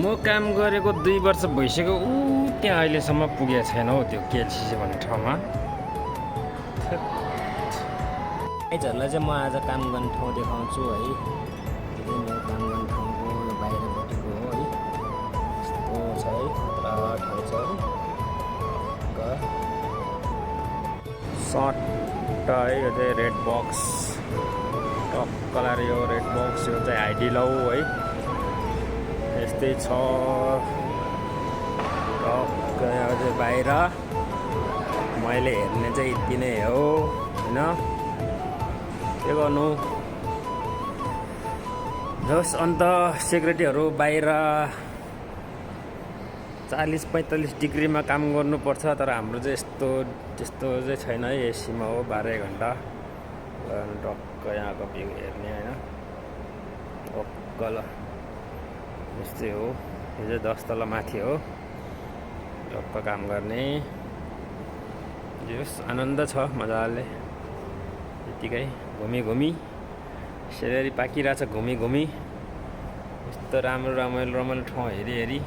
म काम गरेको 2 वर्ष भइसक्यो त्यहाँ अहिलेसम्म पुगेको छैन हौ त्यो केएलसी भन्ने ठाउँमा। भाइहरूलाई चाहिँ म आज काम गर्ने ठाउँ देखाउँछु है। यो चाहिँ मेरो काम गर्ने ठाउँको यो बाहिरपट्टिको हो है। यस्तो छ है, खतरा ठाउँ छ है। सर्ट है, यो चाहिँ रेड बक्स कलर, यो रेड बक्स यो चाहिँ आइडी लौ है। यस्तै छ अझै बाहिर मैले हेर्ने चाहिँ यति नै हो होइन। के गर्नु जस अन्त सेक्युरिटीहरू बाहिर 40-45 डिग्रीमा काम गर्नुपर्छ, तर हाम्रो चाहिँ त्यस्तो चाहिँ छैन है। एसीमा हो 12 घन्टा टक्क यहाँको भ्यू हेर्ने होइन। टक्क ल यस्तै हो। यो चाहिँ 10 तल माथि हो, टक्क काम गर्ने। जस आनन्द छ मजाले, यतिकै घुमी सेलेरी पाकिरहेछ घुमी। यस्तो राम्रो रमाइलो ठाउँ हेरी